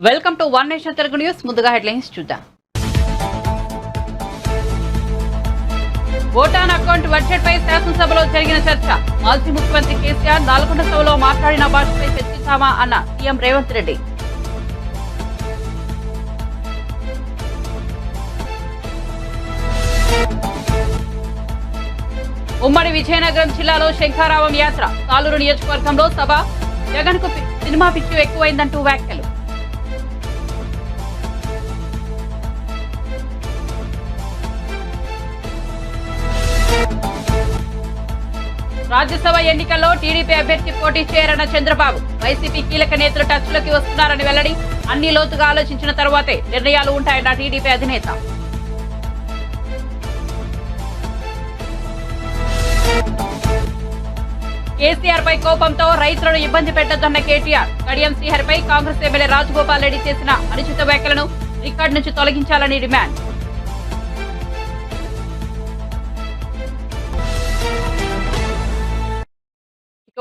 Welcome to one nation Telugu news. ముందుగా headlines చూద్దాం. Vote on account budget పై శాసనసభలో జరిగిన చర్చ. మాజీ ముఖ్యమంత్రి కేసీఆర్ నల్గొండ సభలో మాట్లాడిన భాషపై చర్చిస్తామా అన్న సీఎం రేవంత్ రెడ్డి. ఉమ్మడి విజయనగరం జిల్లాలో శంఖారావం యాత్ర. సాలూరు నియోజకవర్గంలో సభ. జగన్ కు సినిమా పిచ్చి ఎక్కువైందంటూ వ్యాఖ్యలు. రాజ్యసభ ఎన్నికల్లో టీడీపీ అభ్యర్థి పోటీ చేయరన్న చంద్రబాబు. వైసీపీ కీలక నేతలు టచ్లోకి వస్తున్నారని వెల్లడి. అన్ని లోతుగా ఆలోచించిన తర్వాతే నిర్ణయాలు ఉంటాయన్న టీడీపీ అధినేత. కేసీఆర్ పై కోపంతో రైతులను ఇబ్బంది పెట్టొద్దన్న కేటీఆర్. కడియం శ్రీహరిపై కాంగ్రెస్ ఎమ్మెల్యే రాజగోపాల్ రెడ్డి చేసిన అనుచిత వ్యాఖ్యలను రికార్డు నుంచి తొలగించాలని డిమాండ్.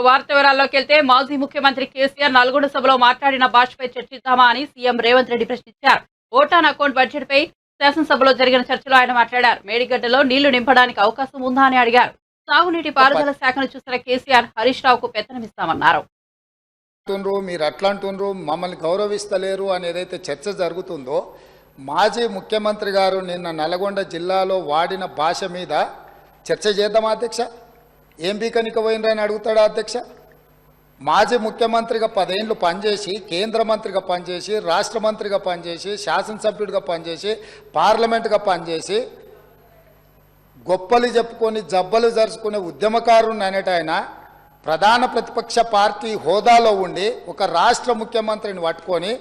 వార్త వివరాల్లోకి వెళ్తే మాజీ ముఖ్యమంత్రి కేసీఆర్ నల్గొండ సభలో మాట్లాడిన భాషపై చర్చిద్దామా అని సీఎం రేవంత్ రెడ్డి ప్రశ్నించారు. ఓటాన్ అకౌంట్ బడ్జెట్ పై శాసనసభలో జరిగిన చర్చలో ఆయన మాట్లాడారు. మేడిగడ్డలో నీళ్లు నింపడానికి అవకాశం ఉందా అని అడిగారు. సాగునీటి పారుదల శాఖను చూసిన కేసీఆర్ హరీష్ రావుకు పెత్తనమిస్తామన్నారు. మీరు అట్లా అంటుండ్రు, మమ్మల్ని గౌరవిస్తలేరు అని ఏదైతే చర్చ జరుగుతుందో, మాజీ ముఖ్యమంత్రి గారు నిన్న నల్గొండ జిల్లాలో వాడిన భాష మీద చర్చ చేద్దామా అధ్యక్ష? ఏం బీకనిక పోయినరని అడుగుతాడా అధ్యక్ష? మాజీ ముఖ్యమంత్రిగా 10 ఏళ్ళు పనిచేసి, కేంద్ర మంత్రిగా పనిచేసి, రాష్ట్ర మంత్రిగా పనిచేసి, శాసనసభ్యుడిగా పనిచేసి, పార్లమెంటుగా పనిచేసి, గొప్పలు చెప్పుకొని జబ్బలు జరుచుకునే ఉద్యమకారుని అనేట ఆయన ప్రధాన ప్రతిపక్ష పార్టీ హోదాలో ఉండి ఒక రాష్ట్ర ముఖ్యమంత్రిని పట్టుకొని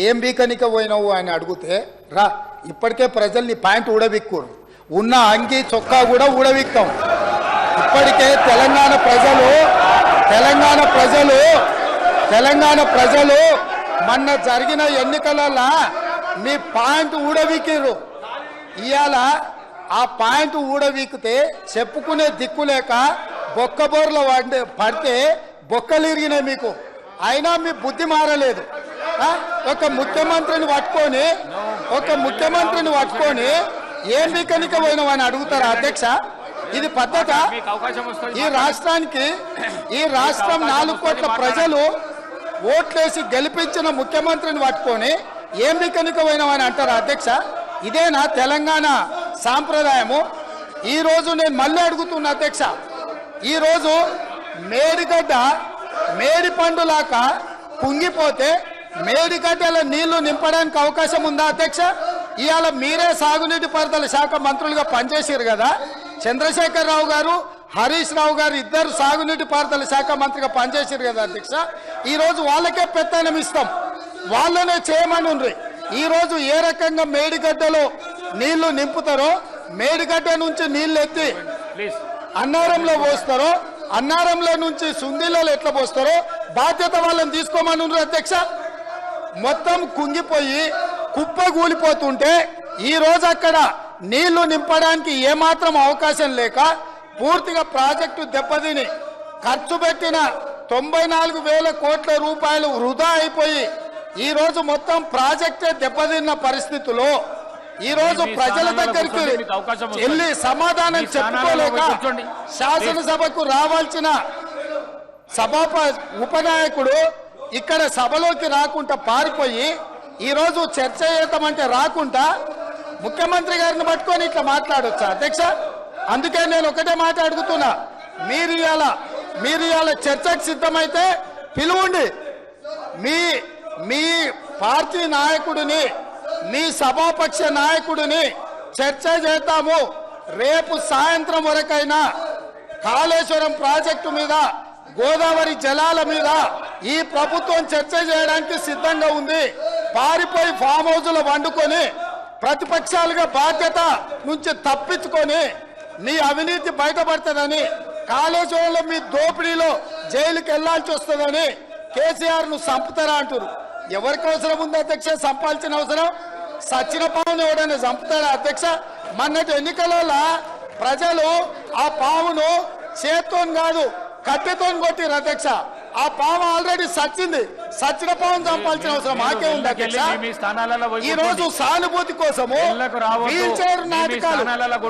ఏం బీకనిక పోయినావు అని అడిగితే, రా ఇప్పటికే ప్రజల్ని ప్యాంట్ ఊడబిక్కురు, ఉన్న అంగి చొక్కా కూడా ఊడబిక్తాం. ఇప్పటికే తెలంగాణ ప్రజలు మొన్న జరిగిన ఎన్నికలలో మీ పాయింట్ ఊడవీకిరు. ఇవాళ ఆ పాయింట్ ఊడవీకితే చెప్పుకునే దిక్కు లేక బొక్కబోర్లో పడితే బొక్కలు ఇరిగినాయి మీకు. అయినా మీ బుద్ధి మారలేదు. ఒక ముఖ్యమంత్రిని పట్టుకొని ఏం బీకనిక పోయినావని అడుగుతారా అధ్యక్ష? ఇది పద్ధత? ఈ రాష్ట్రం 4 కోట్ల ప్రజలు ఓట్లేసి గెలిపించిన ముఖ్యమంత్రిని పట్టుకొని ఏం బీకనిక పోయినావని అంటారా అధ్యక్ష? ఇదేనా తెలంగాణ సాంప్రదాయము? ఈరోజు నేను మళ్ళీ అడుగుతున్నా అధ్యక్ష, ఈరోజు మేడిగడ్డ మేడి పండులాక కుంగిపోతే మేడిగడ్డల నీళ్లు నింపడానికి అవకాశం ఉందా అధ్యక్ష? ఇవాళ మీరే సాగునీటి పారుదల శాఖ మంత్రులుగా పనిచేసారు కదా. చంద్రశేఖరరావు గారు, హరీష్ రావు గారు ఇద్దరు సాగునీటి పారుదల శాఖ మంత్రిగా పనిచేసారు కదా అధ్యక్ష. ఈరోజు వాళ్ళకే పెత్తనం ఇస్తాం, వాళ్ళనే చేయమని ఉండ్రి. ఈరోజు ఏ రకంగా మేడిగడ్డలో నీళ్లు నింపుతారో, మేడిగడ్డ నుంచి నీళ్లు ఎత్తి అన్నారంలో పోస్తారో, అన్నారంలో నుంచి సుందీలలో ఎట్లా పోస్తారో బాధ్యత వాళ్ళని తీసుకోమని ఉండ్రి అధ్యక్ష. మొత్తం కుంగిపోయి కుప్ప కూలిపోతుంటే ఈరోజు అక్కడ నీళ్లు నింపడానికి ఏమాత్రం అవకాశం లేక పూర్తిగా ప్రాజెక్టు దెబ్బతిని ఖర్చు పెట్టిన 94,000 కోట్ల రూపాయలు వృధా అయిపోయి ఈరోజు మొత్తం ప్రాజెక్టే దెబ్బతిన్న పరిస్థితుల్లో ఈరోజు ప్రజల దగ్గరికి వెళ్ళి సమాధానం చెప్పుకోలేక శాసనసభకు రావాల్సిన ఉపనాయకుడు ఇక్కడ సభలోకి రాకుండా పారిపోయి ఈరోజు చర్చ చేద్దామంటే రాకుండా ముఖ్యమంత్రి గారిని పట్టుకొని ఇట్లా మాట్లాడొచ్చా అధ్యక్ష? అందుకే నేను ఒకటే మాట అడుగుతున్నా, మీరు ఇవాళ చర్చకు సిద్ధమైతే పిలువండి. మీ పార్టీ నాయకుడిని, మీ సభాపక్ష నాయకుడిని చర్చ చేద్దాము. రేపు సాయంత్రం వరకైనా కాళేశ్వరం ప్రాజెక్టు మీద, గోదావరి జలాల మీద ఈ ప్రభుత్వం చర్చ చేయడానికి సిద్ధంగా ఉంది. పారిపోయి ఫామ్ హౌస్లో వండుకొని ప్రతిపక్షాలుగా బాధ్యత నుంచి తప్పించుకొని మీ అవినీతి బయటపడుతుందని, కాళేశ్వరంలో మీ దోపిడీలో జైలుకి వెళ్లాల్సి వస్తుందని కేసీఆర్ ను చంపుతారా అంటారు. ఎవరికి అవసరం ఉంది అధ్యక్ష చంపాల్సిన అవసరం? సచిన పావును ఎవడైనా చంపుతారా అధ్యక్ష? మొన్నటి ఎన్నికలలో ప్రజలు ఆ పావును చేత్తో కాదు కట్టెతో కొట్టిరు అధ్యక్ష. ఆ పాము ఆల్రెడీ సచ్చింది. సచ్చిన పాము చంపాల్సిన అవసరం మాకే ఉంది అధ్యక్ష. ఈ రోజు సానుభూతి కోసము వీల్ చైర్ నాటకాలు,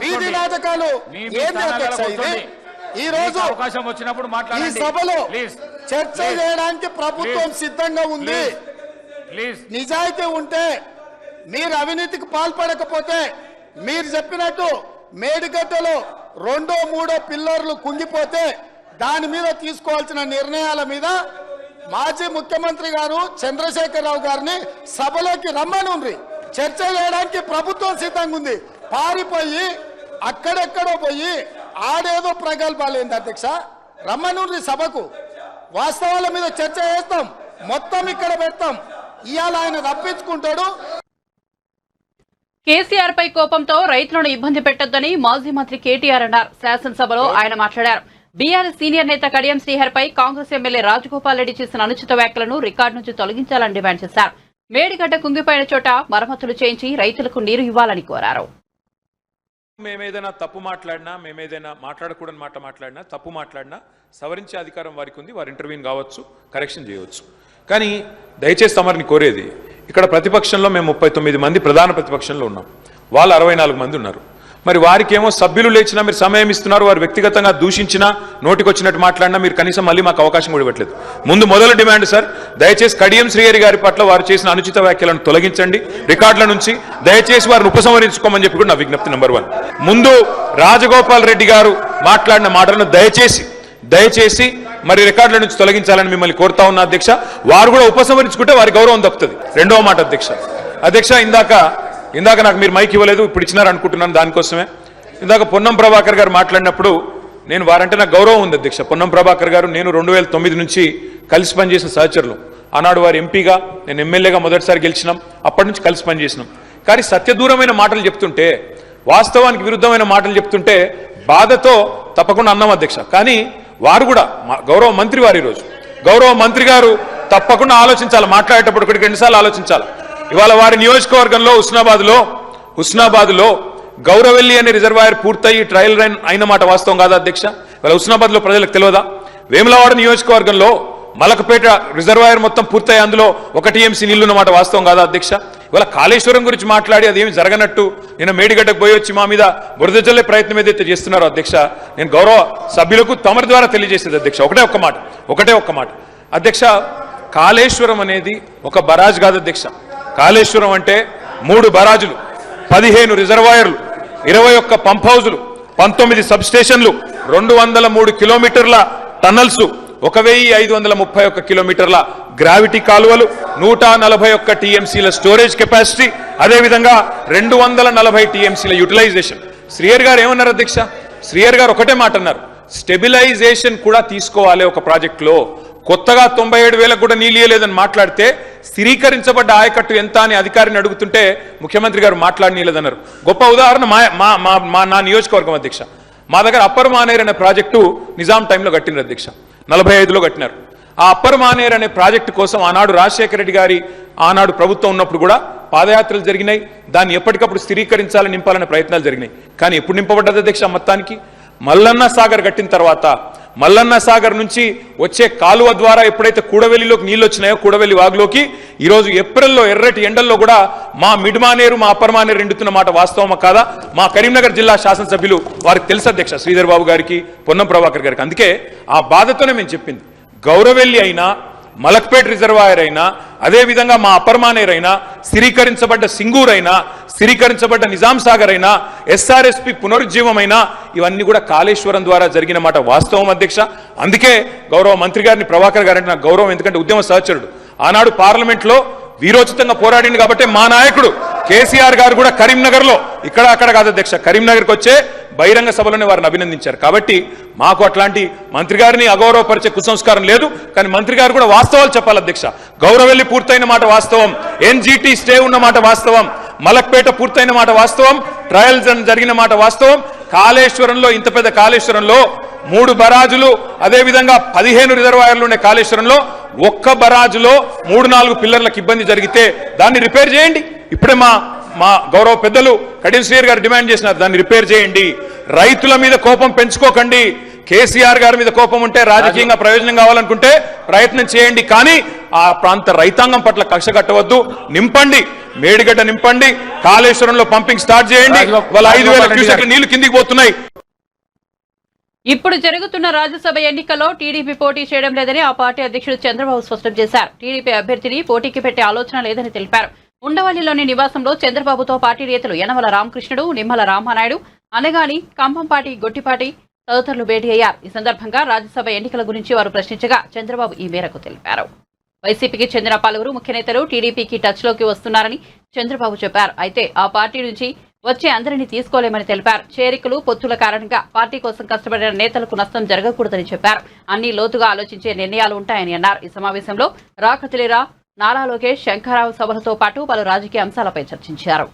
వీధి నాటకాలు ఏంది అధ్యక్ష ఇది? ఈ రోజు అవకాశం వచ్చినప్పుడు ఈ సభలో చర్చ చేయడానికి ప్రభుత్వం సిద్ధంగా ఉంది. నిజాయితీ ఉంటే, మీరు అవినీతికి పాల్పడకపోతే, మీరు చెప్పినట్టు మేడిగడ్డలో 2, 3 పిల్లర్లు కుంగిపోతే దాని మీద తీసుకోవాల్సిన నిర్ణయాల మీద మాజీ ముఖ్యమంత్రి గారు చంద్రశేఖరరావు గారిని సభలోకి రమ్మనుండ్రి. చర్చ చేయడానికి ప్రభుత్వం సిద్ధంగా ఉంది. పారిపోయి అక్కడెక్కడో పోయి ఆడేదో ప్రగల్భాలేంది అధ్యక్ష. రమ్మనుండ్రి సభకు, వాస్తవాల మీద చర్చ చేస్తాం, మొత్తం ఇక్కడ పెడతాం. ఇవాళ ఆయన తప్పించుకుంటాడు. కేసీఆర్ పై కోపంతో రైతులను ఇబ్బంది పెట్టొద్దని మాజీ మంత్రి కేటీఆర్ అన్నారు. శాసనసభలో ఆయన మాట్లాడారు. బీఆర్ఎస్ సీనియర్ నేత కడియం శ్రీహర్ పై కాంగ్రెస్ ఎమ్మెల్యే రాజగోపాల్ రెడ్డి చేసిన అనుచిత వ్యాఖ్యలను రికార్డు నుంచి తొలగించాలని డిమాండ్ చేశారు. మేడిగడ్డ కుంగిపోయిన చోట మరమ్మతులు చేయించి రైతులకు నీరు ఇవ్వాలని కోరారు. మేమేదైనా తప్పు మాట్లాడినా, మేమేదైనా మాట్లాడకూడని మాట మాట్లాడినా, తప్పు మాట్లాడినా సవరించే అధికారం వారికి ఉంది. వారు ఇంటర్వ్యూన్ కావచ్చు, కరెక్షన్ చేయవచ్చు. కానీ దయచేసి తమరిని కోరేది, ఇక్కడ ప్రతిపక్షంలో మేము 39 మంది ప్రధాన ప్రతిపక్షంలో ఉన్నాం, వాళ్ళు 64 మంది ఉన్నారు. మరి వారికేమో సభ్యులు లేచినా మీరు సమయం ఇస్తున్నారు, వారు వ్యక్తిగతంగా దూషించినా, నోటికొచ్చినట్టు మాట్లాడినా మీరు కనీసం మళ్ళీ మాకు అవకాశం కూడా ఇవ్వట్లేదు. మొదలు డిమాండ్ సార్, దయచేసి కడియం శ్రీహరి గారి పట్ల వారు చేసిన అనుచిత వ్యాఖ్యలను తొలగించండి రికార్డుల నుంచి. దయచేసి వారిని ఉపసంహరించుకోమని చెప్పి కూడా నా విజ్ఞప్తి నెంబర్ 1. ముందు రాజగోపాల్ రెడ్డి గారు మాట్లాడిన మాటలను దయచేసి మరి రికార్డుల నుంచి తొలగించాలని మిమ్మల్ని కోరుతా ఉన్నా అధ్యక్ష. వారు కూడా ఉపసంహరించుకుంటే వారి గౌరవం దక్కుతుంది. రెండవ మాట అధ్యక్ష, ఇందాక నాకు మీరు మైక్ ఇవ్వలేదు, ఇప్పుడు ఇచ్చినారు అనుకుంటున్నాను. దానికోసమే ఇందాక పొన్నం ప్రభాకర్ గారు మాట్లాడినప్పుడు నేను వారంటే నాకు గౌరవం ఉంది అధ్యక్ష. పొన్నం ప్రభాకర్ గారు నేను 2009 నుంచి కలిసి పనిచేసిన సహచరులు. ఆనాడు వారు ఎంపీగా, నేను ఎమ్మెల్యేగా మొదటిసారి గెలిచినాం. అప్పటి నుంచి కలిసి పనిచేసినాం. కానీ సత్యదూరమైన మాటలు చెప్తుంటే, వాస్తవానికి విరుద్ధమైన మాటలు చెప్తుంటే బాధతో తప్పకుండా అన్నాం అధ్యక్ష. కానీ వారు కూడా గౌరవ మంత్రి వారు, ఈరోజు గౌరవ మంత్రి గారు తప్పకుండా ఆలోచించాలి, మాట్లాడేటప్పుడు ఇక్కడికి 2 సార్లు ఆలోచించాలి. ఇవాళ వారి నియోజకవర్గంలో హుస్నాబాద్లో గౌరవెల్లి అనే రిజర్వాయర్ పూర్తయి ట్రయల్ రన్ అయిన మాట వాస్తవం కాదా అధ్యక్ష? ఇవాళ హుస్నాబాద్లో ప్రజలకు తెలియదా? వేములవాడ నియోజకవర్గంలో మలకపేట రిజర్వాయర్ మొత్తం పూర్తయి అందులో 1 TMC నీళ్లున్న మాట వాస్తవం కాదా అధ్యక్ష? ఇవాళ కాళేశ్వరం గురించి మాట్లాడి అదేమి జరగనట్టు నేను మేడిగడ్డకు పోయి వచ్చి మా మీద బురద జల్లే ప్రయత్నం ఏదైతే చేస్తున్నారో అధ్యక్ష, నేను గౌరవ సభ్యులకు తమరి ద్వారా తెలియజేసేది అధ్యక్ష ఒకటే ఒక్క మాట అధ్యక్ష. కాళేశ్వరం అనేది ఒక బరాజ్ కాదు అధ్యక్ష. కాళేశ్వరం అంటే 3 బరాజులు, 15 రిజర్వాయర్లు, 21 పంప్ హౌజులు, 19 సబ్ స్టేషన్లు, 203 కిలోమీటర్ల టన్నల్స్, 1531 కిలోమీటర్ల గ్రావిటీ కాలువలు, 141 TMCల స్టోరేజ్ కెపాసిటీ, అదేవిధంగా 240 TMCల యూటిలైజేషన్. శ్రీహర్ గారు ఏమన్నారు అధ్యక్ష? శ్రీహర్ గారు ఒకటే మాట అన్నారు, స్టెబిలైజేషన్ కూడా తీసుకోవాలి ఒక ప్రాజెక్టులో. కొత్తగా 97,000 కూడా నీళ్ళు ఇయ్యలేదని మాట్లాడితే స్థిరీకరించబడ్డ ఆయకట్టు ఎంత అని అధికారిని అడుగుతుంటే ముఖ్యమంత్రి గారు మాట్లాడనీయలేదన్నారు. గొప్ప ఉదాహరణ నా నియోజకవర్గం అధ్యక్ష. మా దగ్గర అప్పర్ మానేర్ అనే ప్రాజెక్టు నిజాం టైంలో కట్టినారు అధ్యక్ష, 45లో కట్టినారు. ఆ అప్పర్ మానేర్ అనే ప్రాజెక్టు కోసం ఆనాడు రాజశేఖర రెడ్డి గారి ఆనాడు ప్రభుత్వం ఉన్నప్పుడు కూడా పాదయాత్రలు జరిగినాయి. దాన్ని ఎప్పటికప్పుడు స్థిరీకరించాలని, నింపాలనే ప్రయత్నాలు జరిగినాయి. కానీ ఎప్పుడు నింపబడ్డది అధ్యక్ష? మొత్తానికి మల్లన్న సాగర్ కట్టిన తర్వాత మల్లన్న సాగర్ నుంచి వచ్చే కాలువ ద్వారా ఎప్పుడైతే కూడవెల్లిలోకి నీళ్ళు వచ్చినాయో, కూడవెల్లి వాగులోకి ఈరోజు ఏప్రిల్లో ఎర్రటి ఎండల్లో కూడా మా మిడ్ మానేరు, మా అప్పర్ మానేరు ఎండుతున్న మాట వాస్తవమా కాదా? మా కరీంనగర్ జిల్లా శాసనసభ్యులు వారికి తెలుసు అధ్యక్ష, శ్రీధర్ బాబు గారికి, పొన్నం ప్రభాకర్ గారికి. అందుకే ఆ బాధతోనే మేము చెప్పింది, గౌరవెల్లి అయినా, మలక్పేట్ రిజర్వాయర్ అయినా, అదేవిధంగా మా అప్పర్ మానేర్ అయినా, స్థిరీకరించబడ్డ సింగూర్ అయినా, స్థిరీకరించబడ్డ నిజాం సాగర్ అయినా, SRSP పునరుజ్జీవమైనా, ఇవన్నీ కూడా కాళేశ్వరం ద్వారా జరిగిన మాట వాస్తవం అధ్యక్ష. అందుకే గౌరవ మంత్రి గారిని, ప్రభాకర్ గారంటే నాకు గౌరవం, ఎందుకంటే ఉద్యమ సహచరుడు. ఆనాడు పార్లమెంట్లో వీరోచితంగా పోరాడింది కాబట్టి మా నాయకుడు కేసీఆర్ గారు కూడా కరీంనగర్లో, ఇక్కడ అక్కడ కాదు అధ్యక్ష, కరీంనగర్కి వచ్చే బహిరంగ సభలోనే వారిని అభినందించారు. కాబట్టి మాకు అట్లాంటి మంత్రి గారిని అగౌరవపరిచే కుసంస్కారం లేదు. కానీ మంత్రి గారు కూడా వాస్తవాలు చెప్పాలి అధ్యక్ష. గౌరవెల్లి పూర్తయిన మాట వాస్తవం, NGT స్టే ఉన్న మాట వాస్తవం, మలక్పేట పూర్తయిన మాట వాస్తవం, ట్రయల్స్ జరిగిన మాట వాస్తవం. కాళేశ్వరంలో, ఇంత పెద్ద కాళేశ్వరంలో 3 బరాజులు, అదేవిధంగా 15 రిజర్వాయర్లు ఉండే కాళేశ్వరంలో ఒక్క బరాజులో 3-4 పిల్లర్లకు ఇబ్బంది జరిగితే దాన్ని రిపేర్ చేయండి. ఇప్పుడే మా గౌరవ పెద్దలు కడియం శ్రీహర్ గారు డిమాండ్ చేసినారు, దాన్ని రిపేర్ చేయండి. రైతుల మీద కోపం పెంచుకోకండి. కేసీఆర్ గారి మీద కోపం ఉంటే రాజకీయంగా ప్రయోజనం కావాలనుకుంటే ప్రయత్నం చేయండి, కానీ ఆ ప్రాంత రైతాంగం పట్ల కక్ష కట్టవద్దు. నింపండి, మేడిగడ్డ నింపండి, కాళేశ్వరంలో పంపింగ్ స్టార్ట్ చేయండి. వాళ్ళ 5,000 క్యూసెక్ల నీళ్లు కిందికి పోతున్నాయి. ఇప్పుడు జరుగుతున్న రాజ్యసభ ఎన్నికల్లో టీడీపీ పోటీ చేయడం లేదని ఆ పార్టీ అధ్యక్షుడు చంద్రబాబు స్పష్టం చేశారు. టీడీపీ అభ్యర్థిని పోటీకి పెట్టే ఆలోచన లేదని తెలిపారు. ఉండవల్లిలోని నివాసంలో చంద్రబాబుతో పార్టీ నేతలు యనమల రామకృష్ణుడు, నిమ్మల రామానాయుడు, అనగాని, కంభంపాటి, గొట్టిపాటి తదితరులు భేటీ అయ్యారు. ఈ సందర్భంగా రాజ్యసభ ఎన్నికల గురించి వారు ప్రశ్నించగా చంద్రబాబు ఈ మేరకు తెలిపారు. వైసీపీకి చెందిన పలువురు ముఖ్య నేతలు టీడీపీకి టచ్లోకి వస్తున్నారని చంద్రబాబు చెప్పారు. అయితే ఆ పార్టీ నుంచి వచ్చే అందరినీ తీసుకోలేమని తెలిపారు. చేరికలు, పొత్తుల కారణంగా పార్టీ కోసం కష్టపడిన నేతలకు నష్టం జరగకూడదని చెప్పారు. అన్ని లోతుగా ఆలోచించే నిర్ణయాలు ఉంటాయని అన్నారు. ఈ సమావేశంలో రాకతిలేరా, నారా లోకేష్, శంకరరావు సభలతో పాటు పలు రాజకీయ అంశాలపై చర్చించారు.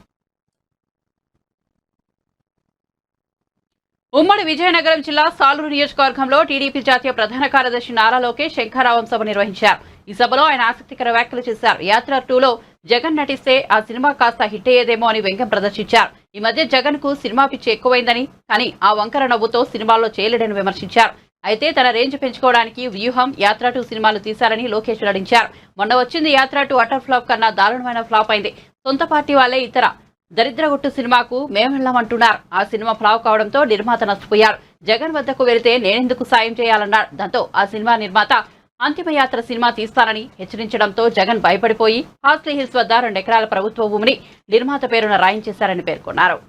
ఉమ్మడి విజయనగరం జిల్లా సాలూరు నియోజకవర్గంలో టీడీపీ జాతీయ ప్రధాన కార్యదర్శి నారా లోకేష్ శంకరరావం సభ నిర్వహించారు. ఈ సభలో ఆయన ఆసక్తికర వ్యాఖ్యలు చేశారు. యాత్ర 2లో జగన్ నటిస్తే ఆ సినిమా కాస్త హిట్ అయ్యేదేమో అని వ్యంగ్యం ప్రదర్శించారు. ఈ మధ్య జగన్ కు సినిమా పిచ్చి ఎక్కువైందని, కానీ ఆ వంకర నవ్వుతో సినిమాల్లో చేయలేడని విమర్శించారు. అయితే తన రేంజ్ పెంచుకోవడానికి వ్యూహం యాత్ర 2 సినిమాలు తీశారని లోకేష్ వెల్లడించారు. మొన్న వచ్చింది యాత్ర 2 అటర్ ఫ్లాప్ కన్నా దారుణమైన ఫ్లాప్ అయింది. సొంత పార్టీ వాళ్ళే ఇతర దరిద్రగుట్టు సినిమాకు మేమెళ్లామంటున్నారు. ఆ సినిమా ఫ్లాప్ కావడంతో నిర్మాత నష్టపోయారు. జగన్ వద్దకు వెళితే నేనెందుకు సాయం చేయాలన్నారు. దాంతో ఆ సినిమా నిర్మాత అంతిమయాత్ర సినిమా తీస్తానని హెచ్చరించడంతో జగన్ భయపడిపోయి హాస్లీ హిల్స్ వద్ద 2 ఎకరాల ప్రభుత్వ భూమిని నిర్మాత పేరున రాయించేశారని పేర్కొన్నారు.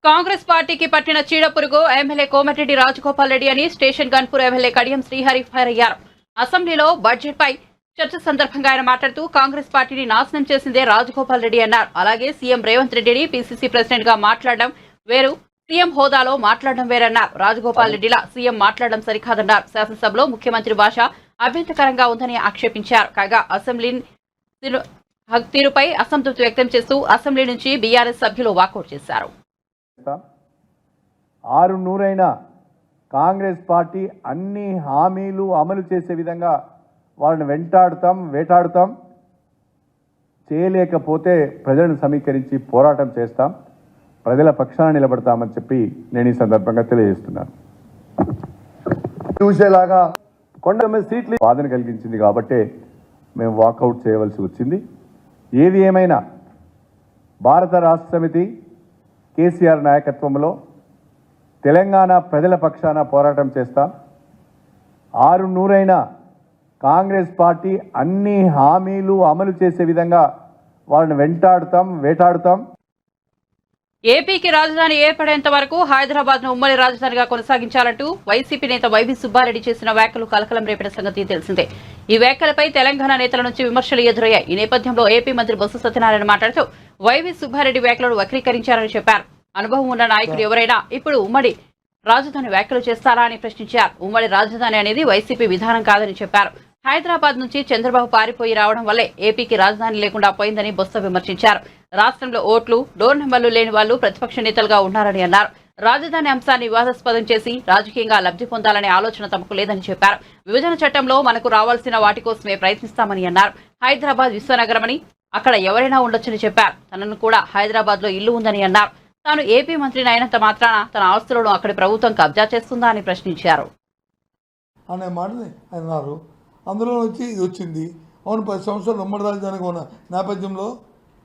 కాంగ్రెస్ పార్టీకి పట్టిన చీడపురుగు ఎమ్మెల్యే కోమటిరెడ్డి రాజగోపాల్ రెడ్డి అని station Ghanpur MLA Kadiyam Srihari fire అయ్యారు. అసెంబ్లీలో బడ్జెట్ పై చర్చ సందర్భంగా ఆయన మాట్లాడుతూ కాంగ్రెస్ పార్టీని నాశనం చేసిందే రాజగోపాల్ రెడ్డి అన్నారు. అలాగే సీఎం రేవంత్ రెడ్డిని పీసీసీ ప్రెసిడెంట్ గా మాట్లాడడం వేరు, సీఎం హోదాలో మాట్లాడడం వేరన్నారు. రాజగోపాల్ రెడ్డిలా సీఎం మాట్లాడడం సరికాదన్నారు. శాసనసభలో ముఖ్యమంత్రి భాష అభ్యంతరకరంగా ఉందని ఆక్షేపించారు. కాగా అసెంబ్లీ తీరుపై అసంతృప్తి వ్యక్తం చేస్తూ అసెంబ్లీ నుంచి బీఆర్ఎస్ సభ్యులు వాకౌట్ చేశారు. 600 కాంగ్రెస్ పార్టీ అన్ని హామీలు అమలు చేసే విధంగా వాళ్ళని వేటాడుతాం. చేయలేకపోతే ప్రజలను సమీకరించి పోరాటం చేస్తాం, ప్రజల పక్షాన నిలబడతామని చెప్పి నేను ఈ సందర్భంగా తెలియజేస్తున్నాను. చూసేలాగా కొండ మీద సీట్లు బాధను కలిగించింది కాబట్టే మేము వాకౌట్ చేయవలసి వచ్చింది. ఏది ఏమైనా భారత రాష్ట్ర సమితి కేసీఆర్ నాయకత్వంలో తెలంగాణ ప్రజల పక్షాన పోరాటం చేస్తాం. 600 కాంగ్రెస్ పార్టీ అన్ని హామీలు అమలు చేసే విధంగా వాళ్ళని వేటాడుతాం. ఏపీకి రాజధాని ఏర్పడేంత వరకు హైదరాబాద్ ను ఉమ్మడి రాజధానిగా కొనసాగించాలంటూ వైసీపీ నేత వైవి సుబ్బారెడ్డి చేసిన వ్యాఖ్యలు కలకలం రేపిన సంగతి తెలిసిందే. ఈ వ్యాఖ్యలపై తెలంగాణ నేతల నుంచి విమర్శలు ఎదురయ్యాయి. ఈ నేపథ్యంలో ఏపీ మంత్రి బొత్స సత్యనారాయణ మాట్లాడుతూ వైవి సుబ్బారెడ్డి వ్యాఖ్యలను వక్రీకరించారని చెప్పారు. అనుభవం ఉన్న నాయకుడు ఎవరైనా ఇప్పుడు ఉమ్మడి రాజధాని వ్యాఖ్యలు చేస్తారా అని ప్రశ్నించారు. ఉమ్మడి రాజధాని అనేది వైసీపీ విధానం కాదని చెప్పారు. హైదరాబాద్ నుంచి చంద్రబాబు పారిపోయి రావడం వల్లే ఏపీకి రాజధాని లేకుండా పోయిందని బొత్స విమర్శించారు. రాష్ట్రంలో ఓట్లు, డోర్ నెంబర్లు లేని వాళ్లు ప్రతిపక్ష నేతలుగా ఉన్నారని అన్నారు. రాజధాని అంశాన్ని వివాదాస్పదం చేసి రాజకీయంగా లబ్ధి పొందాలనే ఆలోచన తమకు లేదని చెప్పారు. విభజన చట్టంలో మనకు రావాల్సిన వాటి కోసమే ప్రయత్నిస్తామని అన్నారు. హైదరాబాద్ విశ్వనగరమని, అక్కడ ఎవరైనా ఉండొచ్చని చెప్పారు. తనను కూడా హైదరాబాద్ లో ఇల్లు ఉందని అన్నారు. తాను ఏపీ మంత్రిని అయినంత మాత్రాన తన ఆస్తులను అక్కడి ప్రభుత్వం కబ్జా చేస్తుందా అని ప్రశ్నించారు. అనే మాటని అన్నారు. అందులో వచ్చి ఇది వచ్చింది. అవును, 10 సంవత్సరాలు ఉమ్మడి రాజధానికి ఉన్న నేపథ్యంలో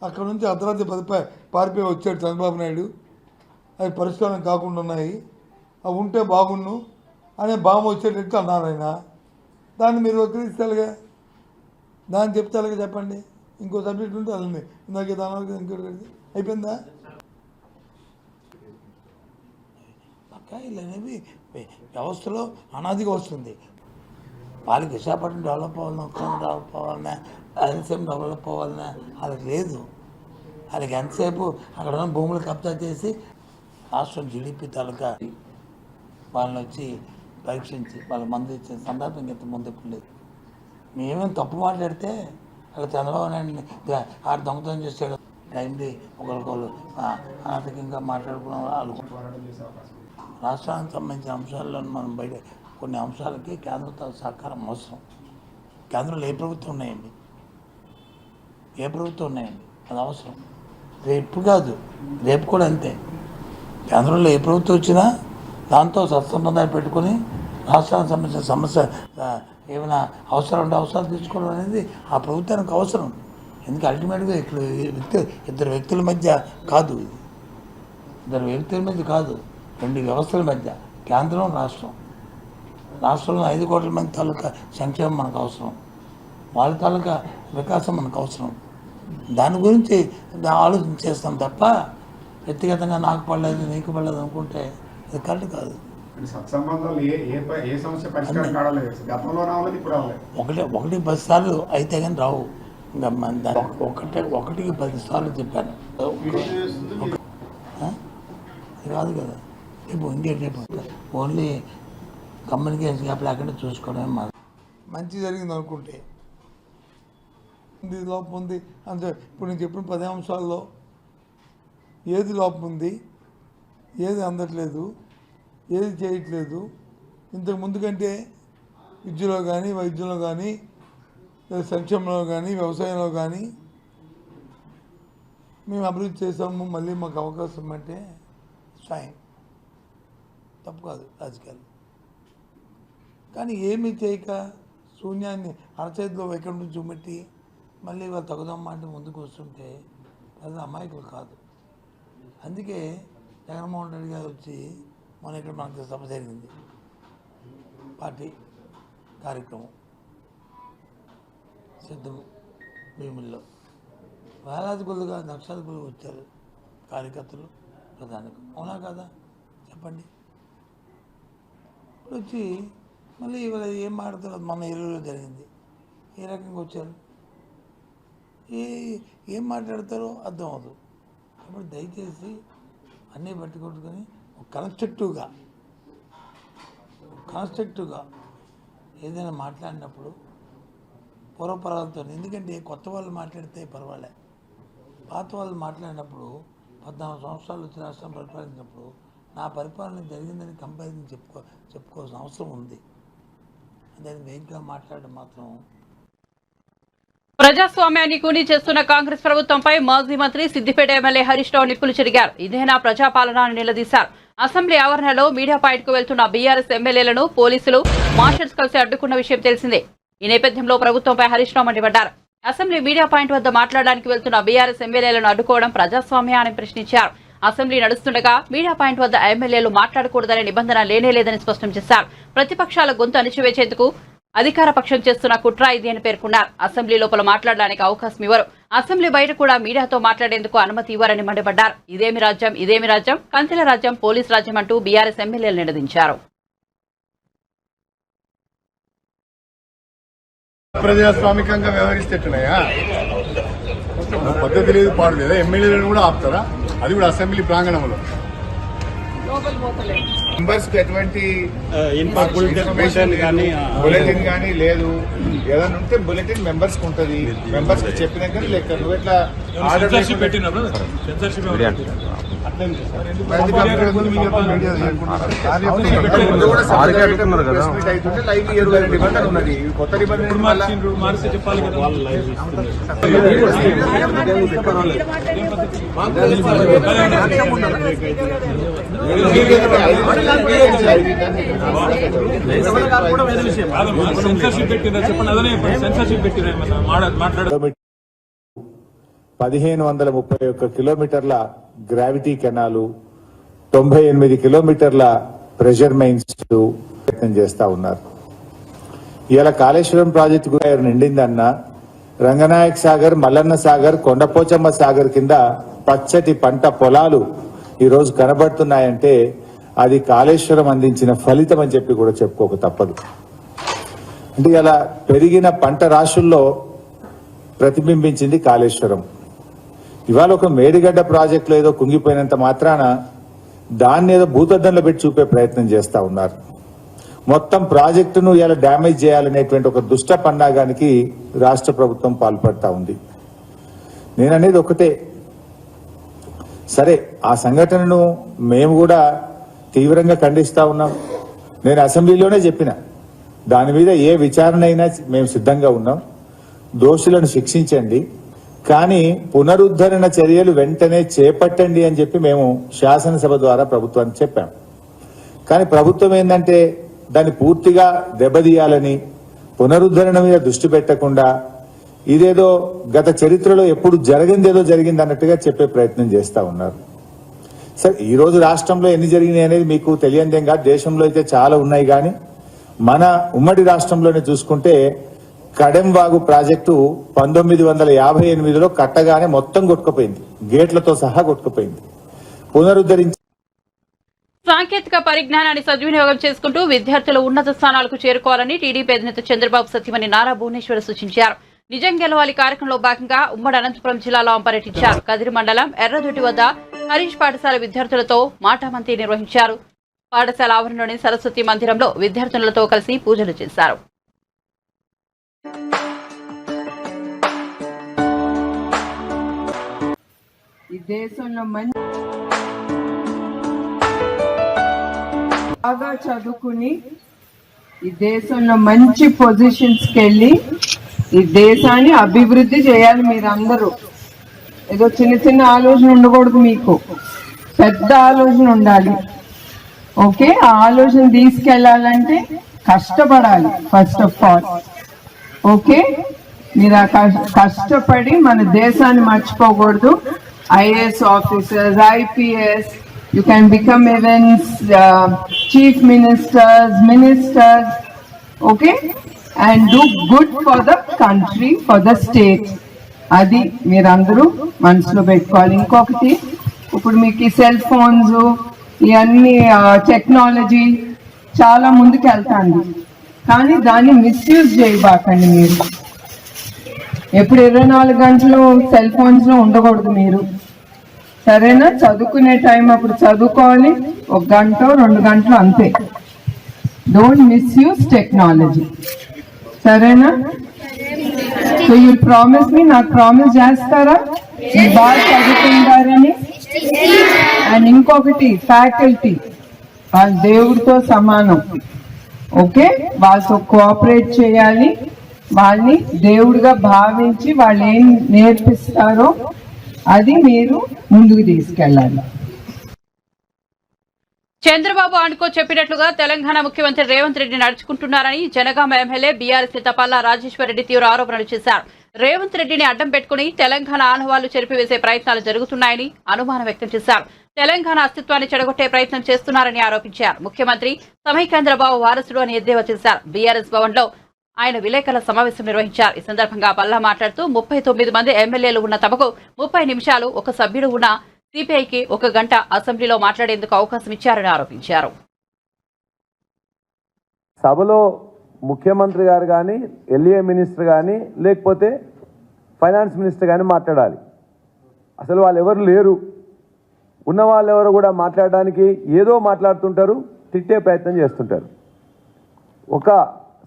అక్కడ నుంచి అర్ధరాత్రి 10 పారిపోయి వచ్చాడు చంద్రబాబు నాయుడు. అవి పరిష్కారం కాకుండా ఉన్నాయి, అవి ఉంటే బాగుండు అనే భావం వచ్చేటట్టు అన్నారు ఆయన. దాన్ని మీరు వక్రీస్తాలుగా, దాన్ని చెప్తాలుగా చెప్పండి. ఇంకో సబ్జెక్ట్ ఉంటే అలాంటి ఇందాక దాని ఇంకోటి అయిపోయిందా? ఇలా అనేవి వ్యవస్థలో అనాదిగా వస్తుంది. వాళ్ళకి విశాఖపట్నం డెవలప్ అవ్వాలన్నా, ఉత్తరం డెవలప్ అవ్వాలన్నా, రాయలసీమ డెవలప్ అవ్వాలన్నా వాళ్ళకి లేదు. వాళ్ళకి ఎంతసేపు అక్కడ ఉన్న భూములు కబ్జా చేసి రాష్ట్రం జీడిపి తాలూకా వాళ్ళని వచ్చి పరీక్షించి వాళ్ళకి మందు ఇచ్చిన సందర్భం ఇంత ముందు ఎప్పుడు లేదు. మేమేం తప్పు మాట్లాడితే అక్కడ చంద్రబాబు నాయుడిని ఆడ దొంగతనం చేసాడు టైంది ఒకరికొకరు అనాథకంగా మాట్లాడుకున్న వాళ్ళు రాష్ట్రానికి సంబంధించిన అంశాల్లో మనం బయట కొన్ని అంశాలకి కేంద్రంతో సహకారం అవసరం. కేంద్రంలో ఏ ప్రభుత్వం ఉన్నాయండి, ఏ ప్రభుత్వం ఉన్నాయండి, అది అవసరం. రేపు కాదు, రేపు కూడా అంతే. కేంద్రంలో ఏ ప్రభుత్వం వచ్చినా దాంతో సత్సంబంధాలు పెట్టుకొని రాష్ట్రానికి సంబంధించిన సమస్య ఏమైనా అవసరం ఉంటే అవసరాలు తీసుకోవడం అనేది ఆ ప్రభుత్వానికి అవసరం. ఎందుకంటే అల్టిమేట్గా ఇద్దరు వ్యక్తుల మధ్య కాదు, ఇది ఇద్దరు వ్యక్తుల మధ్య కాదు, రెండు వ్యవస్థల మధ్య, కేంద్రం రాష్ట్రం. రాష్ట్రంలో 5 కోట్ల మంది తాలూకా సంక్షేమం మనకు అవసరం, వాళ్ళ తాలూకా వికాసం మనకు అవసరం. దాని గురించి ఆలోచన చేస్తాం తప్ప వ్యక్తిగతంగా నాకు పడలేదు నీకు పడలేదు అనుకుంటే అది కరెక్ట్ కాదు. సత్సంబంధాలు ఏ సమస్య పరిష్కారం కావలేదు, గతంలో రావాలి, ఇప్పుడు రావాలి. ఒకటి 10 సార్లు అయితే కానీ రావు. ఇంకా ఒకటికి 10 సార్లు చెప్పాను, అది కాదు కదా. రేపు ఇంకేంటి ఓన్లీ కమ్యూనికేషన్ గ్యాప్ లేకుండా చూసుకోవడమే మాకు మంచి జరిగింది అనుకుంటే. ఇది లోపం ఉంది అంటే ఇప్పుడు నేను చెప్పిన 10 అంశాల్లో ఏది లోపం ఉంది, ఏది అందట్లేదు, ఏది చేయట్లేదు, ఇంతకు ముందు కంటే విద్యలో కానీ వైద్యంలో కానీ సంక్షేమంలో కానీ వ్యవసాయంలో కానీ మేము అభివృద్ధి చేసాము, మళ్ళీ మాకు అవకాశం అంటే ఫైన్, తప్పు కాదు రాజకీయాలు. కానీ ఏమీ చేయక శూన్యాన్ని అరచేతిలో వైకుంఠం చూపెట్టి మళ్ళీ వాళ్ళు తగుదమ్మా అంటే ముందుకు వస్తుంటే అది అమాయకులు కాదు. అందుకే జగన్మోహన్ రెడ్డి గారు వచ్చి మన ఇక్కడ మనకు సభ జరిగింది, పార్టీ కార్యక్రమం సిద్ధం భీముల్లో వేలాది కొద్దిగా లక్షల కొద్దిగా వచ్చారు కార్యకర్తలు, ప్రధానికులు. అవునా కదా చెప్పండి. ఇప్పుడు వచ్చి మళ్ళీ ఇవాళ ఏం మాట్లాడతారు, మన ఏరియాలో జరిగింది, ఏ రకంగా వచ్చారు, ఏం మాట్లాడతారో అర్థం అవ్వదు. కాబట్టి దయచేసి అన్నీ బట్టి కొట్టుకొని కన్స్ట్రక్టివ్గా ఏదైనా మాట్లాడినప్పుడు పూర్వపరాలతో, ఎందుకంటే కొత్త వాళ్ళు మాట్లాడితే పర్వాలే, పాత వాళ్ళు మాట్లాడినప్పుడు 14 సంవత్సరాలు వచ్చి రాష్ట్రం పరిపాలించినప్పుడు నా పరిపాలన జరిగిందని కంపారిజన్ చెప్పుకోవాల్సిన అవసరం ఉంది. దాన్ని వేగంగా మాట్లాడడం మాత్రం. ప్రజాస్వామ్యాన్ని కూనీ చేస్తున్న కాంగ్రెస్ ప్రభుత్వంపై మాజీ మంత్రి సిద్దిపేట ఎమ్మెల్యే హరీష్ రావు నిప్పులు చెరిగారు. ఇదేనా ప్రజాపాలన అని నిలదీశారు. అసెంబ్లీ ఆవరణలో మీడియా పాయింట్కు వెళ్తున్న బీఆర్ఎస్ ఎమ్మెల్యేలను పోలీసులు మార్షల్స్ కలిసి అడ్డుకున్న విషయం తెలిసిందే. ఈ నేపథ్యంలో ప్రభుత్వంపై హరీష్ రావు మండిపడ్డారు. అసెంబ్లీ మీడియా పాయింట్ వద్ద మాట్లాడడానికి వెళ్తున్న బీఆర్ఎస్ ఎమ్మెల్యేలను అడ్డుకోవడం ప్రజాస్వామ్య అని ప్రశ్నించారు. అసెంబ్లీ నడుస్తుండగా మీడియా పాయింట్ వద్ద ఎమ్మెల్యేలు మాట్లాడకూడదనే నిబంధన లేనేలేదని స్పష్టం చేశారు. ప్రతిపక్షాల గొంతు అణిచివేసేందుకు అధికార పక్షం చేస్తున్న కుట్ర ఇది అని పేర్కొన్నారు. అసెంబ్లీ లోపల మాట్లాడడానికి అవకాశం ఇవ్వరు, అసెంబ్లీ బయట కూడా మీడియాతో మాట్లాడేందుకు అనుమతి ఇవ్వరని మండిపడ్డారు. ఇదేమి రాజ్యం, కంచెల రాజ్యం, పోలీస్ రాజ్యం అంటూ బీఆర్ఎస్ ఎమ్మెల్యేలు నిలదించారు. ప్రజాస్వామికంగా వ్యవహరిస్తేట్టున్నాయా, పద్ధతి లేదు, పాడు లేదా, ఎమ్మెల్యేలను కూడా ఆపుతారా, అది కూడా అసెంబ్లీ ప్రాంగణంలో. మెంబర్స్ కి ఎటువంటి బులెటిన్ కానీ లేదు, ఏదైనా ఉంటే బులెటిన్ మెంబర్స్ కి ఉంటుంది, మెంబర్స్ కి చెప్పినాక లెక్క. నువ్వు ఎట్లా కొత్త కిలోమీటర్ 1531 కిలోమీటర్ల గ్రావిటీ కెనాలు, 98 కిలోమీటర్ల ప్రెషర్ మైన్స్ ప్రయత్నం చేస్తా ఉన్నారు. ఇవాళ కాళేశ్వరం ప్రాజెక్టు కూడా నిండిందన్న రంగనాయక్ సాగర్, మల్లన్న సాగర్, కొండపోచమ్మ సాగర్ కింద పచ్చటి పంట పొలాలు ఈరోజు కనబడుతున్నాయంటే అది కాళేశ్వరం అందించిన ఫలితం అని చెప్పి కూడా చెప్పుకోక తప్పదు. అంటే ఇలా పెరిగిన పంట రాశుల్లో ప్రతిబింబించింది కాళేశ్వరం. ఇవాళ ఒక మేడిగడ్డ ప్రాజెక్టులో ఏదో కుంగిపోయినంత మాత్రాన దాన్ని ఏదో భూతద్దంలో పెట్టి చూపే ప్రయత్నం చేస్తా ఉన్నారు. మొత్తం ప్రాజెక్టును ఇలా డ్యామేజ్ చేయాలనేటువంటి ఒక దుష్ట పన్నాగానికి రాష్ట్ర ప్రభుత్వం పాల్పడతా ఉంది. నేననేది ఒకటే, సరే ఆ సంఘటనను మేము కూడా తీవ్రంగా ఖండిస్తా ఉన్నాం. నేను అసెంబ్లీలోనే చెప్పిన దాని మీద ఏ విచారణ అయినా మేము సిద్ధంగా ఉన్నాం. దోషులను శిక్షించండి, కానీ పునరుద్ధరణ చర్యలు వెంటనే చేపట్టండి అని చెప్పి మేము శాసనసభ ద్వారా ప్రభుత్వానికి చెప్పాం. కానీ ప్రభుత్వం ఏంటంటే దాన్ని పూర్తిగా దెబ్బతీయాలని, పునరుద్ధరణ మీద దృష్టి పెట్టకుండా ఇదేదో గత చరిత్రలో ఎప్పుడు జరిగిందేదో జరిగింది అన్నట్టుగా చెప్పే ప్రయత్నం చేస్తా ఉన్నారు. సరే, ఈ రోజు రాష్ట్రంలో ఎన్ని జరిగినాయి అనేది మీకు తెలియదేం కాదు. దేశంలో అయితే చాలా ఉన్నాయి. కానీ మన ఉమ్మడి రాష్ట్రంలోనే చూసుకుంటే కడెంవాగు ప్రాజెక్టు 1958లో కట్టగానే మొత్తం కొట్టుకుపోయింది, గేట్లతో సహా కొట్టుకుపోయింది. పునరుద్ధరించి సాంకేతిక పరిజ్ఞానాన్ని సద్వినియోగం చేసుకుంటూ విద్యార్థులు ఉన్నత స్థానాలకు చేరుకోవాలని టీడీపీ అధినేత చంద్రబాబు సతీమణి నారా భువనేశ్వర్ సూచించారు. నిజం గెలవాలి కార్యక్రమంలో భాగంగా ఉమ్మడి అనంతపురం జిల్లాలో పర్యటించారు. కదిరి మండలం ఎర్రదొడ్డి వద్ద హరీష్ పాఠశాల విద్యార్థులతో మాటామంతి నిర్వహించారు. పాఠశాల ఆవరణలోని సరస్వతి మందిరంలో విద్యార్థులతో కలిసి పూజలు చేశారు. ఈ దేశంలో బాగా చదువుకుని ఈ దేశంలో మంచి పొజిషన్స్కి వెళ్ళి ఈ దేశాన్ని అభివృద్ధి చేయాలి. మీరందరూ ఏదో చిన్న చిన్న ఆలోచన ఉండకూడదు, మీకు పెద్ద ఆలోచన ఉండాలి. ఓకే, ఆ ఆలోచన తీసుకెళ్లాలంటే కష్టపడాలి ఫస్ట్ ఆఫ్ ఆల్. ఓకే, మీరు ఆ కష్టపడి మన దేశాన్ని మర్చిపోకూడదు. IAS officers, IPS, you can become even chief ministers, okay, and do good for the country, for the state. అది మీరందరూ మనసులో పెట్టుకోవాలి. ఇంకొకటి, ఇప్పుడు మీకు ఈ సెల్ ఫోన్స్ ఇవన్నీ టెక్నాలజీ చాలా ముందుకు వెళ్తాంది, కానీ దాన్ని మిస్యూజ్ చేయబాకండి. మీరు ఎప్పుడు 24 గంటలు సెల్ ఫోన్స్ లో ఉండకూడదు మీరు, సరేనా? చదువుకునే టైం అప్పుడు చదువుకోవాలి, 1 గంట 2 గంటలు అంతే. డోంట్ మిస్యూజ్ టెక్నాలజీ, సరేనా? సో యూ ప్రామిస్ మీ, నాకు ప్రామిస్ చేస్తారా మీరు బాగా చదువుకుంటారని? అండ్ ఇంకొకటి, ఫ్యాకల్టీ వాళ్ళ దేవుడితో సమానం. ఓకే, వాళ్ళతో కోఆపరేట్ చేయాలి, వాళ్ళని దేవుడిగా భావించి వాళ్ళు ఏం నేర్పిస్తారో అది మీరు ముందుకు తీసుకెళ్ళాలి. చంద్రబాబు అనుకో చెప్పినట్లుగా తెలంగాణ ముఖ్యమంత్రి రేవంత్ రెడ్డి నడుచుకుంటున్నారని జనగామ ఎమ్మెల్యే బీఆర్ఎస్ నేత పల్లా రాజేశ్వర్ రెడ్డి తీవ్ర ఆరోపణలు చేశారు. రేవంత్ రెడ్డిని అడ్డం పెట్టుకుని తెలంగాణ ఆనవాళ్లు చెరిపివేసే ప్రయత్నాలు జరుగుతున్నాయని అనుమానం వ్యక్తం చేశారు. తెలంగాణ అస్తిత్వాన్ని చెడగొట్టే ప్రయత్నం చేస్తున్నారని ఆరోపించారు. ముఖ్యమంత్రి సమైక్యాంధ్రబాబు వారసుడు అని ఎద్దేవా చేశారు. బీఆర్ఎస్ భవన్ లో ఆయన విలేకరుల సమావేశం నిర్వహించారు. ఈ సందర్భంగా పల్లా మాట్లాడుతూ 39 మంది ఎమ్మెల్యేలు ఉన్న తమకు 30 నిమిషాలు ఒక సభ్యుడు ఉన్న సిపిఐకి 1 గంట అసెంబ్లీలో మాట్లాడేందుకు అవకాశం ఇచ్చారని ఆరోపించారు. సభలో ముఖ్యమంత్రి గారు కానీ, ఎల్ఏ మినిస్టర్ కానీ, లేకపోతే ఫైనాన్స్ మినిస్టర్ కానీ మాట్లాడాలి. అసలు వాళ్ళు ఎవరు లేరు. ఉన్న వాళ్ళు ఎవరు కూడా మాట్లాడడానికి ఏదో మాట్లాడుతుంటారు, తిట్టే ప్రయత్నం చేస్తుంటారు. ఒక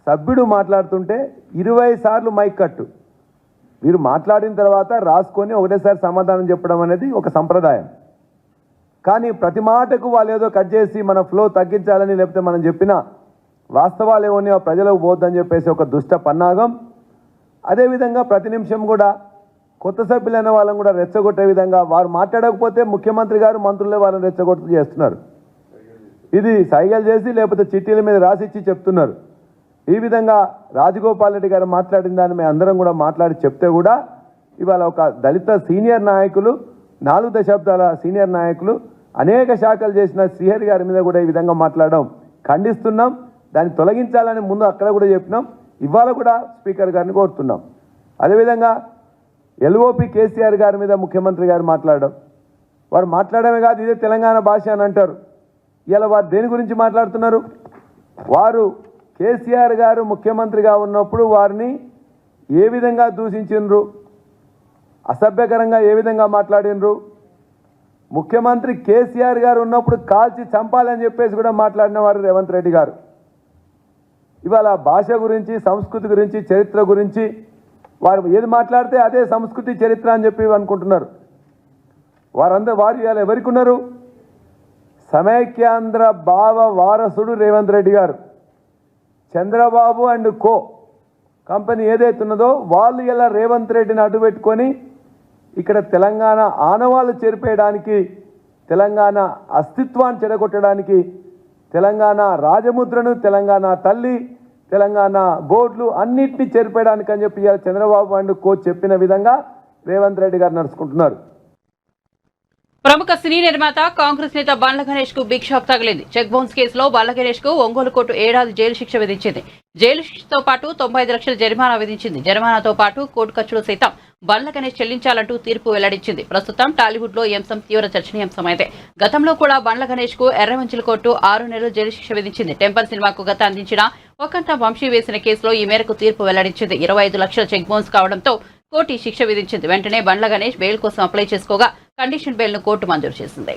సభ్యుడు మాట్లాడుతుంటే 20 సార్లు మైక్ కట్టు. మీరు మాట్లాడిన తర్వాత రాసుకొని ఒకటేసారి సమాధానం చెప్పడం అనేది ఒక సంప్రదాయం. కానీ ప్రతి మాటకు వాళ్ళు ఏదో కట్ చేసి మన ఫ్లో తగ్గించాలని, లేకపోతే మనం చెప్పిన వాస్తవాలు ఏమోని ప్రజలకు పోద్దని చెప్పేసి ఒక దుష్ట పన్నాగం. అదేవిధంగా ప్రతి నిమిషం కూడా కొత్త సభ్యులైన వాళ్ళని కూడా రెచ్చగొట్టే విధంగా వారు మాట్లాడకపోతే ముఖ్యమంత్రి గారు మంత్రులే వాళ్ళని రెచ్చగొట్టు చేస్తున్నారు. ఇది సైగలు చేసి లేకపోతే చిట్టీల మీద రాసిచ్చి చెప్తున్నారు. ఈ విధంగా రాజగోపాల్ రెడ్డి గారు మాట్లాడిన దాన్ని మేము అందరం కూడా మాట్లాడి చెప్తే కూడా ఇవాళ ఒక దళిత సీనియర్ నాయకులు, 4 దశాబ్దాల సీనియర్ నాయకులు, అనేక శాఖలు చేసిన శ్రీహరి గారి మీద కూడా ఈ విధంగా మాట్లాడడం ఖండిస్తున్నాం. దాన్ని తొలగించాలని ముందు అక్కడ కూడా చెప్పినాం, ఇవాళ కూడా స్పీకర్ గారిని కోరుతున్నాం. అదేవిధంగా ఎల్ఓపి కేసీఆర్ గారి మీద ముఖ్యమంత్రి గారు మాట్లాడడం, వారు మాట్లాడమే కాదు ఇదే తెలంగాణ భాష అని అంటారు. ఇలా వారు దేని గురించి మాట్లాడుతున్నారు? వారు కేసీఆర్ గారు ముఖ్యమంత్రిగా ఉన్నప్పుడు వారిని ఏ విధంగా దూషించిండ్రు, అసభ్యకరంగా ఏ విధంగా మాట్లాడినరు, ముఖ్యమంత్రి కేసీఆర్ గారు ఉన్నప్పుడు కాల్చి చంపాలని చెప్పేసి కూడా మాట్లాడిన వారు రేవంత్ రెడ్డి గారు. ఇవాళ భాష గురించి, సంస్కృతి గురించి, చరిత్ర గురించి వారు ఏది మాట్లాడితే అదే సంస్కృతి చరిత్ర అని చెప్పి అనుకుంటున్నారు. వారు ఇవాళ ఎవరికి ఉన్నారు? సమైక్యాంధ్ర భావ వారసుడు రేవంత్ రెడ్డి గారు. చంద్రబాబు అండ్ కో కంపెనీ ఏదైతే ఉన్నదో వాళ్ళు ఇలా రేవంత్ రెడ్డిని అడ్డు పెట్టుకొని ఇక్కడ తెలంగాణ ఆనవాళ్ళు చెరిపేయడానికి, తెలంగాణ అస్తిత్వాన్ని చెడగొట్టడానికి, తెలంగాణ రాజముద్రను, తెలంగాణ తల్లి, తెలంగాణ బోర్డులు అన్నింటినీ చెరిపేయడానికి అని చెప్పి ఇవాళ చంద్రబాబు అండ్ కో చెప్పిన విధంగా రేవంత్ రెడ్డి గారు నడుచుకుంటున్నారు. ప్రముఖ సినీ నిర్మాత కాంగ్రెస్ నేత బండ్ల గణేష్ కు బిగ్ షాక్ తగిలింది. చెక్ బౌన్స్ కేసులో బండ్ల గణేష్ కు ఒంగోలు కోర్టు 7 ఏళ్ల జైలు శిక్ష విధించింది. జైలు శిక్షతో పాటు 95 లక్షల జరిమానా విధించింది. జరిమానాతో పాటు కోర్టు ఖర్చులు సైతం బండ్ల గణేష్ చెల్లించాలంటూ తీర్పు వెల్లడించింది. ప్రస్తుతం టాలీవుడ్ లో ఈ అంశం తీవ్ర చర్చనీయాంశమైంది. గతంలో కూడా బండ్ల గణేష్ కు ఎర్రమంచిల కోర్టు 6 నెలలు జైలు శిక్ష విధించింది. టెంపర్ సినిమాకు గత అందించిన ఒకంట వంశీ వేసిన కేసులో ఈ మేరకు తీర్పు వెల్లడించింది. 25 లక్షల చెక్ బౌన్స్ కావడంతో కోర్టు శిక్ష విధించింది. వెంటనే బండ్ల గణేష్ బెయిల్ కోసం అప్లై చేసుకోగా కండిషన్ బెయిల్ ను కోర్టు మంజూరు చేసింది.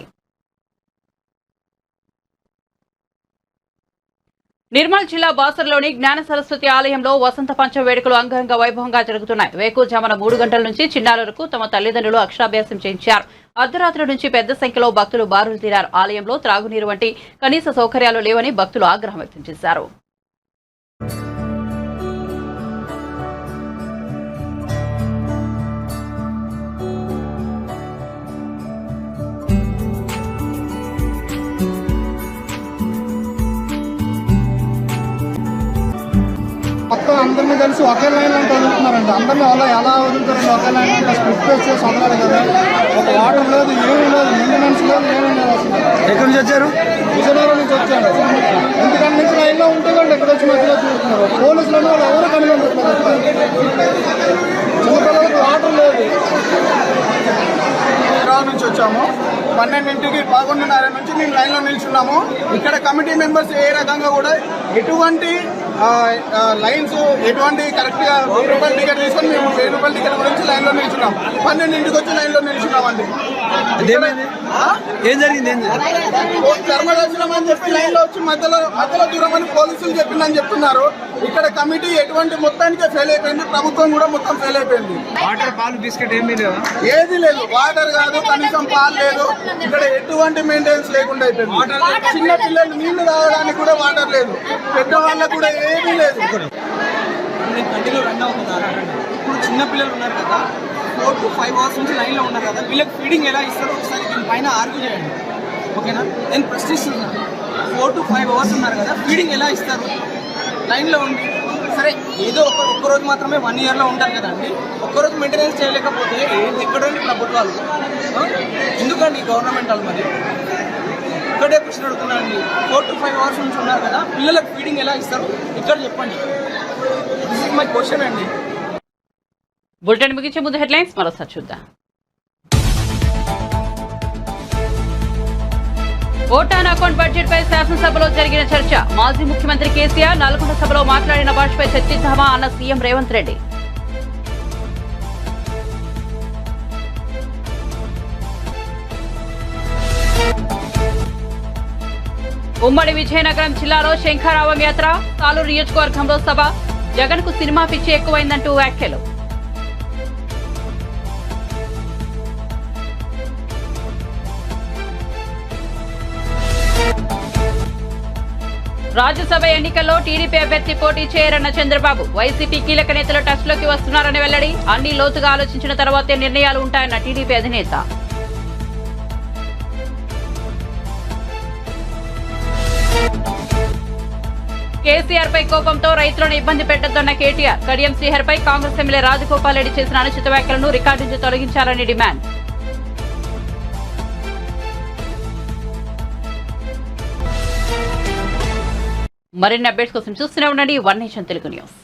నిర్మల్ జిల్లా బాసర్లోని జ్ఞాన సరస్వతి ఆలయంలో వసంత పంచమి వేడుకలు అంగరంగ వైభవంగా జరుగుతున్నాయి. వేకువజామున 3 గంటల నుంచి చిన్నారులకు తమ తల్లిదండ్రులు అక్షరాభ్యాసం చేయించారు. అర్ధరాత్రి నుంచి పెద్ద సంఖ్యలో భక్తులు బారులు తీరారు. ఆలయంలో త్రాగునీరు వంటి కనీస సౌకర్యాలు లేవని భక్తులు ఆగ్రహం వ్యక్తం చేశారు. మొత్తం అందరినీ కలిసి ఒకే లైన్ అంటే వదులుతున్నారండి. అందరినీ అలా ఎలా వదులుతారండి? ఒకే లైన్ అంటే స్ప్లిట్ పేస్ చేసి వదలాలి కదా. ఒక వాటర్ లేదు, ఏమీ లేదు, మెయింటెనెన్స్ లేదు, ఏమీ లేదు. అసలు ఎక్కడి నుంచి వచ్చారు? విజయనగరం నుంచి వచ్చాను. ఇంటికాడ నుంచి లైన్లో ఉంటే వాళ్ళు ఎక్కడ వచ్చి మధ్యలో చూస్తున్నారు. పోలీసులను వాళ్ళు ఎవరు కనుగొంటున్నారు. చిన్నపిల్లలకు వాటర్ లేదు. హైదరాబాద్ నుంచి వచ్చాము. 12ంటికి 11:30 నుంచి మేము లైన్లో నిల్చున్నాము. ఇక్కడ కమిటీ మెంబర్స్ ఏ రకంగా కూడా ఎటువంటి లైన్స్ ఎటువంటి కరెక్ట్గా 1000 రూపాయల టికెట్ తీసుకొని మేము 1000 రూపాయల టికెట్ గురించి లైన్లో నిల్చున్నాం. 12ంటికి వచ్చి లైన్లో నిల్చున్నామండి. ఏం జరిగింది? ధర్మదర్శనం అని చెప్పి లైన్లో వచ్చి మధ్యలో దూరం అని పోలీసులు చెప్పిందని చెప్తున్నారు. ఇక్కడ కమిటీ ఎటువంటి మొత్తానికే ఫెయిల్ అయిపోయింది. ప్రభుత్వం కూడా మొత్తం ఫెయిల్ అయిపోయింది. వాటర్, పాలు, బిస్కెట్ ఏమీ లేవా? ఏది లేదు. వాటర్ కాదు, కనీసం పాలు లేదు. ఇక్కడ ఎటువంటి మెయింటెనెన్స్ లేకుండా అయిపోయింది. చిన్న పిల్లలు నీళ్లు తాగడానికి కూడా వాటర్ లేదు. పెద్దవాళ్ళకు కూడా ఏమీ లేదు. కంటిన్యూ రన్ అవుతున్నారు. ఇప్పుడు చిన్న పిల్లలు ఉన్నారు కదా, 4 to 5 అవర్స్ నుంచి లైన్లో ఉన్నారు కదా, వీళ్ళకి ఫీడింగ్ ఎలా ఇస్తారో ఒకసారి దీనిపైన ఆర్గ్యూ చేయండి. ఓకేనా? నేను ప్రశ్నిస్తున్నాను. 4 to 5 అవర్స్ ఉన్నారు కదా, ఫీడింగ్ ఎలా ఇస్తారు? లైన్లో ఉంది. సరే, ఏదో ఒక్కరోజు మాత్రమే 1 ఇయర్లో ఉంటారు కదండి. ఒక్కరోజు మెయింటెనెన్స్ చేయలేకపోతే ఎక్కడండి ప్రభుత్వాలు? ఎందుకండి గవర్నమెంట్ వాళ్ళు? మరి ఇక్కడే ప్రశ్న అడుగుతున్నానండి. 4 to 5 అవర్స్ నుంచి ఉన్నారు కదా, పిల్లలకు ఫీడింగ్ ఎలా ఇస్తారు? ఇక్కడ చెప్పండి. దిస్ ఇస్ మై క్వశ్చన్ అండి. బులెటిన్ ముగించే ముందు హెడ్లైన్స్ మరోసారి చూద్దాం. ఓటాన్ అకౌంట్ బడ్జెట్ పై శాసనసభలో జరిగిన చర్చ. మాజీ ముఖ్యమంత్రి కేసీఆర్ నల్గొండ సభలో మాట్లాడిన భాషపై చర్చిద్దామా అన్న సీఎం రేవంత్ రెడ్డి. ఉమ్మడి విజయనగరం జిల్లాలో శంఖారావం యాత్ర. సాలూరు నియోజకవర్గంలో సభ. జగన్ కు సినిమా పిచ్చి ఎక్కువైందంటూ వ్యాఖ్యలు. రాజ్యసభ ఎన్నికల్లో టీడీపీ అభ్యర్థి పోటీ చేయరన్న చంద్రబాబు. వైసీపీ కీలక నేతలు టచ్ లోకి వస్తున్నారని వెల్లడి. అన్ని లోతుగా ఆలోచించిన తర్వాతే నిర్ణయాలు ఉంటాయన్న టీడీపీ అధినేత. కేసీఆర్ పై కోపంతో రైతులను ఇబ్బంది పెట్టొద్దన్న కేటీఆర్. కడియం శ్రీహర్ పై కాంగ్రెస్ ఎమ్మెల్యే రాజగోపాల్ రెడ్డి చేసిన అనుచిత వ్యాఖ్యలను రికార్డు నుంచి తొలగించాలని డిమాండ్. మరిన్ని అప్డేట్స్ కోసం చూస్తూనే ఉండండి వన్ నేషన్ తెలుగు న్యూస్.